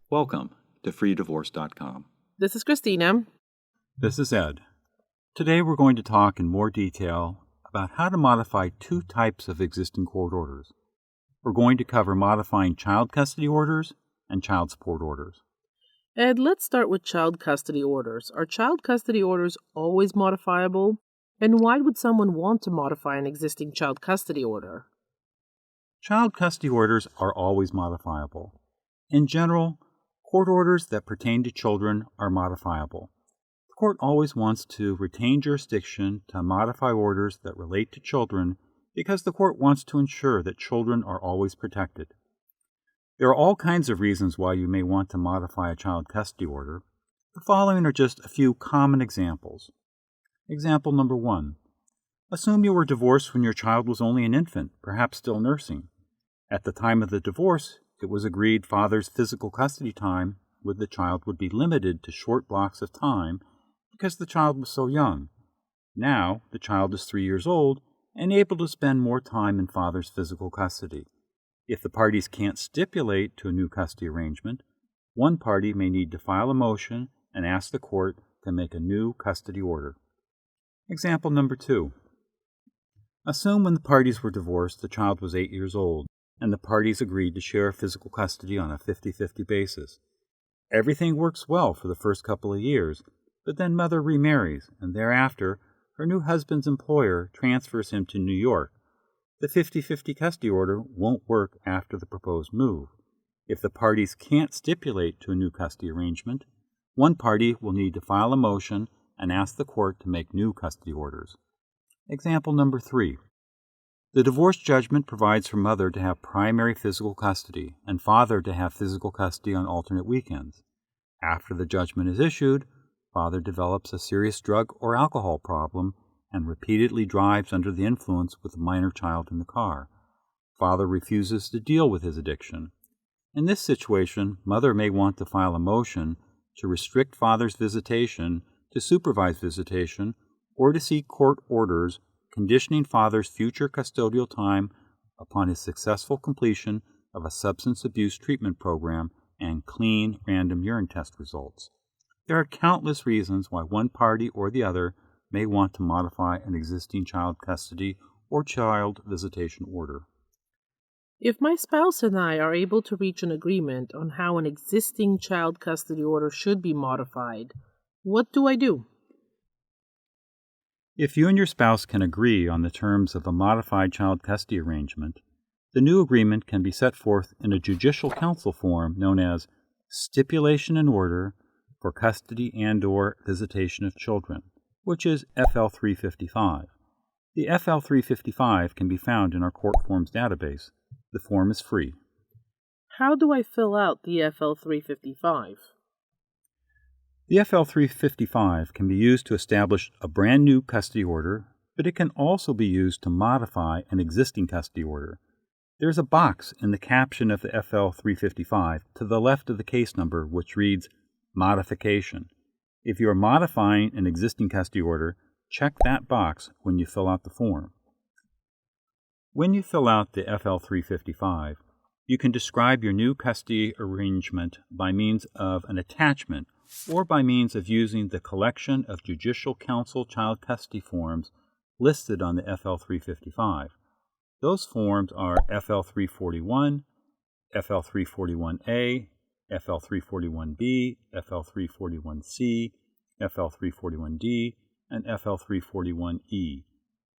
Welcome to freedivorce.com. This is Christina. This is Ed. Today we're going to talk in more detail about how to modify two types of existing court orders. We're going to cover modifying child custody orders and child support orders. Ed, let's start with child custody orders. Are child custody orders always modifiable? And why would someone want to modify an existing child custody order? Child custody orders are always modifiable. In general, court orders that pertain to children are modifiable. The court always wants to retain jurisdiction to modify orders that relate to children because the court wants to ensure that children are always protected. There are all kinds of reasons why you may want to modify a child custody order. The following are just a few common examples. Example number 1. Assume you were divorced when your child was only an infant, perhaps still nursing. At the time of the divorce, it was agreed father's physical custody time with the child would be limited to short blocks of time because the child was so young. Now, the child is 3 years old and able to spend more time in father's physical custody. If the parties can't stipulate to a new custody arrangement, one party may need to file a motion and ask the court to make a new custody order. Example number 2. Assume when the parties were divorced, the child was 8 years old, and the parties agreed to share physical custody on a 50-50 basis. Everything works well for the first couple of years, but then mother remarries, and thereafter, her new husband's employer transfers him to New York. The 50-50 custody order won't work after the proposed move. If the parties can't stipulate to a new custody arrangement, one party will need to file a motion and ask the court to make new custody orders. Example number 3. The divorce judgment provides for mother to have primary physical custody and father to have physical custody on alternate weekends. After the judgment is issued, father develops a serious drug or alcohol problem and repeatedly drives under the influence with a minor child in the car. Father refuses to deal with his addiction. In this situation, mother may want to file a motion to restrict father's visitation, to supervise visitation, or to seek court orders conditioning father's future custodial time upon his successful completion of a substance abuse treatment program and clean random urine test results. There are countless reasons why one party or the other may want to modify an existing child custody or child visitation order. If my spouse and I are able to reach an agreement on how an existing child custody order should be modified, what do I do? If you and your spouse can agree on the terms of a modified child custody arrangement, the new agreement can be set forth in a Judicial Council form known as Stipulation and Order for Custody and/or Visitation of Children, which is FL 355. The FL 355 can be found in our Court Forms database. The form is free. How do I fill out the FL 355? The FL 355 can be used to establish a brand new custody order, but it can also be used to modify an existing custody order. There's a box in the caption of the FL 355 to the left of the case number which reads Modification. If you are modifying an existing custody order, check that box when you fill out the form. When you fill out the FL 355, you can describe your new custody arrangement by means of an attachment or by means of using the collection of Judicial Council child custody forms listed on the FL 355. Those forms are FL 341, FL 341A, FL 341B, FL 341C, FL 341D, and FL 341E.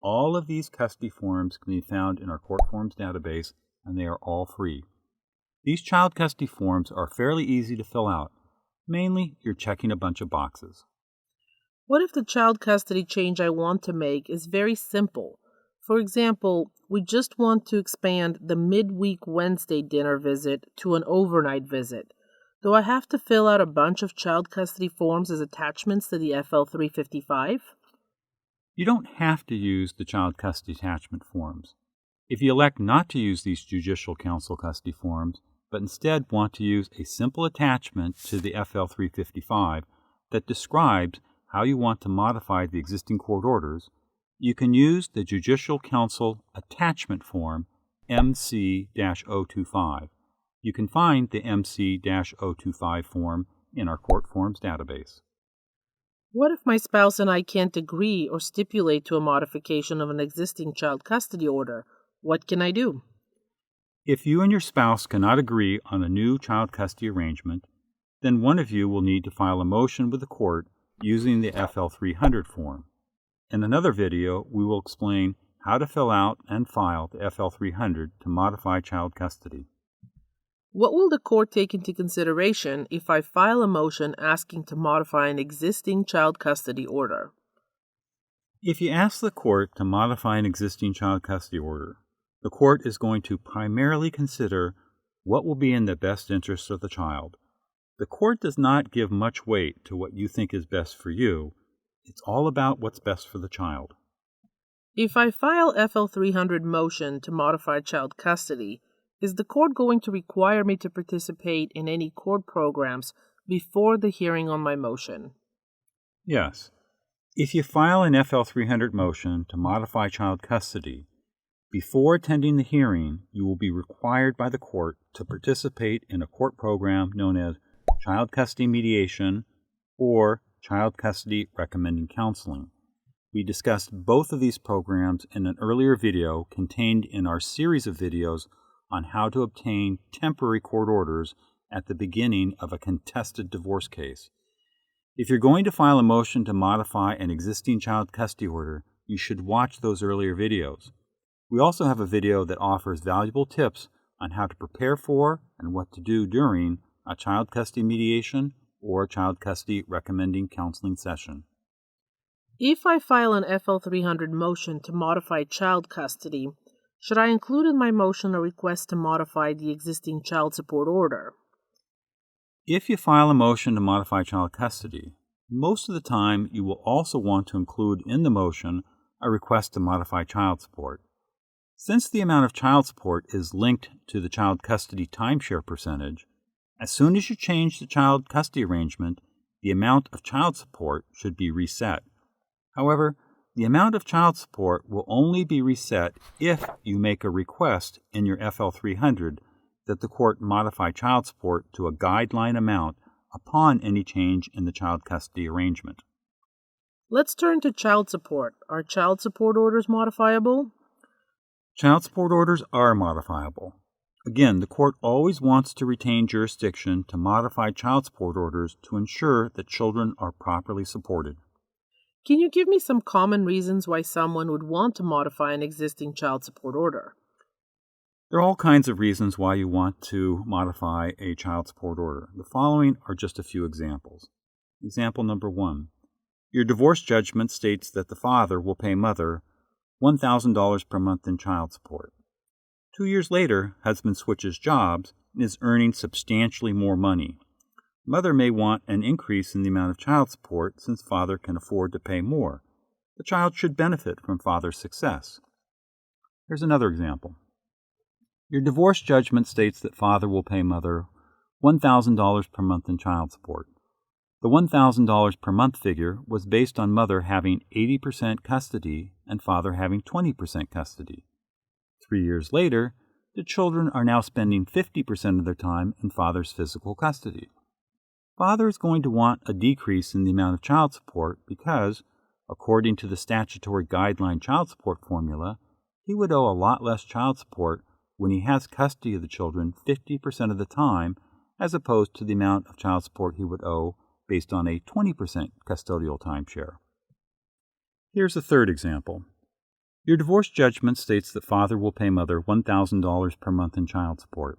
All of these custody forms can be found in our Court Forms database, and they are all free. These child custody forms are fairly easy to fill out. Mainly, you're checking a bunch of boxes. What if the child custody change I want to make is very simple? For example, we just want to expand the midweek Wednesday dinner visit to an overnight visit. Do I have to fill out a bunch of child custody forms as attachments to the FL 355? You don't have to use the child custody attachment forms. If you elect not to use these Judicial Council custody forms, but instead want to use a simple attachment to the FL 355 that describes how you want to modify the existing court orders, you can use the Judicial Council Attachment Form MC-025. You can find the MC-025 form in our court forms database. What if my spouse and I can't agree or stipulate to a modification of an existing child custody order? What can I do? If you and your spouse cannot agree on a new child custody arrangement, then one of you will need to file a motion with the court using the FL300 form. In another video, we will explain how to fill out and file the FL300 to modify child custody. What will the court take into consideration if I file a motion asking to modify an existing child custody order? If you ask the court to modify an existing child custody order, the court is going to primarily consider what will be in the best interest of the child. The court does not give much weight to what you think is best for you. It's all about what's best for the child. If I file FL300 motion to modify child custody, is the court going to require me to participate in any court programs before the hearing on my motion? Yes. If you file an FL300 motion to modify child custody, before attending the hearing, you will be required by the court to participate in a court program known as Child Custody Mediation or Child Custody Recommending Counseling. We discussed both of these programs in an earlier video contained in our series of videos on how to obtain temporary court orders at the beginning of a contested divorce case. If you're going to file a motion to modify an existing child custody order, you should watch those earlier videos. We also have a video that offers valuable tips on how to prepare for and what to do during a child custody mediation or a child custody recommending counseling session. If I file an FL300 motion to modify child custody, should I include in my motion a request to modify the existing child support order? If you file a motion to modify child custody, most of the time you will also want to include in the motion a request to modify child support. Since the amount of child support is linked to the child custody timeshare percentage, as soon as you change the child custody arrangement, the amount of child support should be reset. However, the amount of child support will only be reset if you make a request in your FL300 that the court modify child support to a guideline amount upon any change in the child custody arrangement. Let's turn to child support. Are child support orders modifiable? Child support orders are modifiable. Again, the court always wants to retain jurisdiction to modify child support orders to ensure that children are properly supported. Can you give me some common reasons why someone would want to modify an existing child support order? There are all kinds of reasons why you want to modify a child support order. The following are just a few examples. Example number 1. Your divorce judgment states that the father will pay mother $1,000 per month in child support. 2 years later, husband switches jobs and is earning substantially more money. Mother may want an increase in the amount of child support since father can afford to pay more. The child should benefit from father's success. Here's another example. Your divorce judgment states that father will pay mother $1,000 per month in child support. The $1,000 per month figure was based on mother having 80% custody and father having 20% custody. 3 years later, the children are now spending 50% of their time in father's physical custody. Father is going to want a decrease in the amount of child support because, according to the statutory guideline child support formula, he would owe a lot less child support when he has custody of the children 50% of the time as opposed to the amount of child support he would owe based on a 20% custodial timeshare. Here's a third example. Your divorce judgment states that father will pay mother $1,000 per month in child support.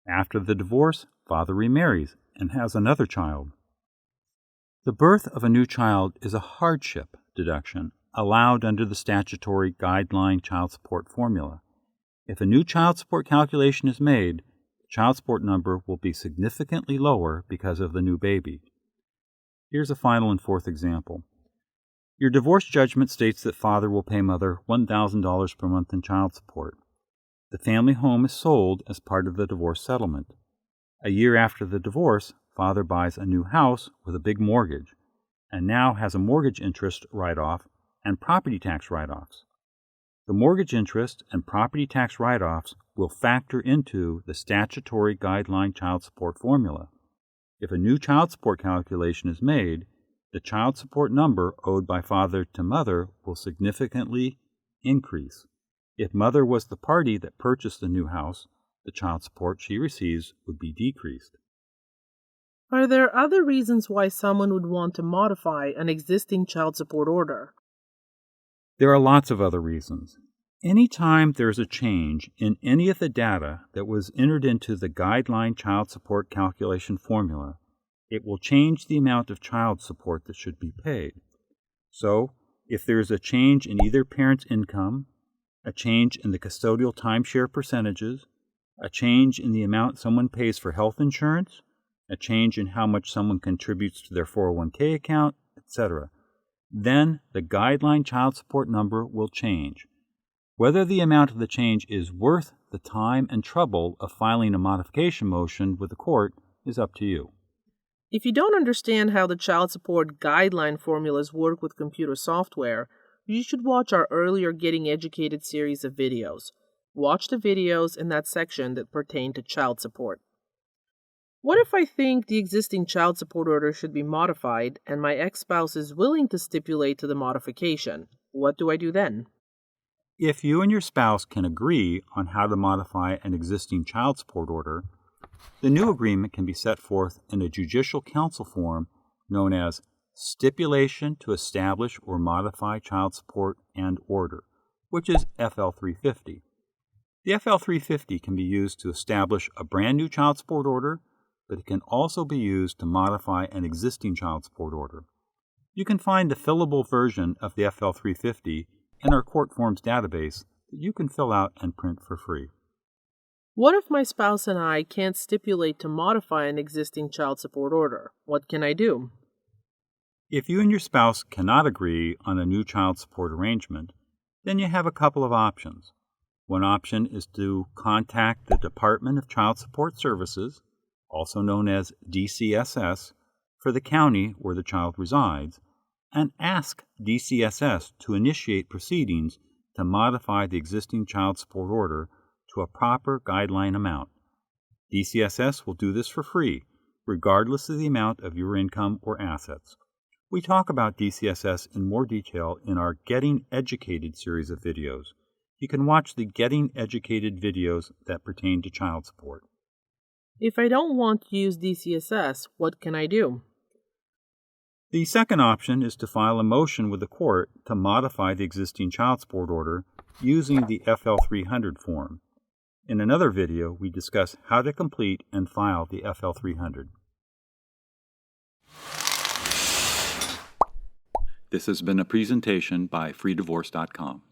After the divorce, father remarries and has another child. The birth of a new child is a hardship deduction allowed under the statutory guideline child support formula. If a new child support calculation is made, the child support number will be significantly lower because of the new baby. Here's a final and fourth example. Your divorce judgment states that father will pay mother $1,000 per month in child support. The family home is sold as part of the divorce settlement. A year after the divorce, father buys a new house with a big mortgage and now has a mortgage interest write-off and property tax write-offs. The mortgage interest and property tax write-offs will factor into the statutory guideline child support formula. If a new child support calculation is made, the child support number owed by father to mother will significantly increase. If mother was the party that purchased the new house, the child support she receives would be decreased. Are there other reasons why someone would want to modify an existing child support order? There are lots of other reasons. Anytime there's a change in any of the data that was entered into the guideline child support calculation formula, it will change the amount of child support that should be paid. So, if there is a change in either parent's income, a change in the custodial timeshare percentages, a change in the amount someone pays for health insurance, a change in how much someone contributes to their 401k account, etc., then the guideline child support number will change. Whether the amount of the change is worth the time and trouble of filing a modification motion with the court is up to you. If you don't understand how the child support guideline formulas work with computer software, you should watch our earlier Getting Educated series of videos. Watch the videos in that section that pertain to child support. What if I think the existing child support order should be modified and my ex-spouse is willing to stipulate to the modification? What do I do then? If you and your spouse can agree on how to modify an existing child support order, the new agreement can be set forth in a Judicial Council form known as Stipulation to Establish or Modify Child Support and Order, which is FL 350. The FL 350 can be used to establish a brand new child support order, but it can also be used to modify an existing child support order. You can find the fillable version of the FL 350 in our Court Forms database that you can fill out and print for free. What if my spouse and I can't stipulate to modify an existing child support order? What can I do? If you and your spouse cannot agree on a new child support arrangement, then you have a couple of options. One option is to contact the Department of Child Support Services, also known as DCSS, for the county where the child resides, and ask DCSS to initiate proceedings to modify the existing child support order to a proper guideline amount. DCSS will do this for free, regardless of the amount of your income or assets. We talk about DCSS in more detail in our Getting Educated series of videos. You can watch the Getting Educated videos that pertain to child support. If I don't want to use DCSS, what can I do? The second option is to file a motion with the court to modify the existing child support order using the FL 300 form. In another video, we discuss how to complete and file the FL 300. This has been a presentation by freedivorce.com.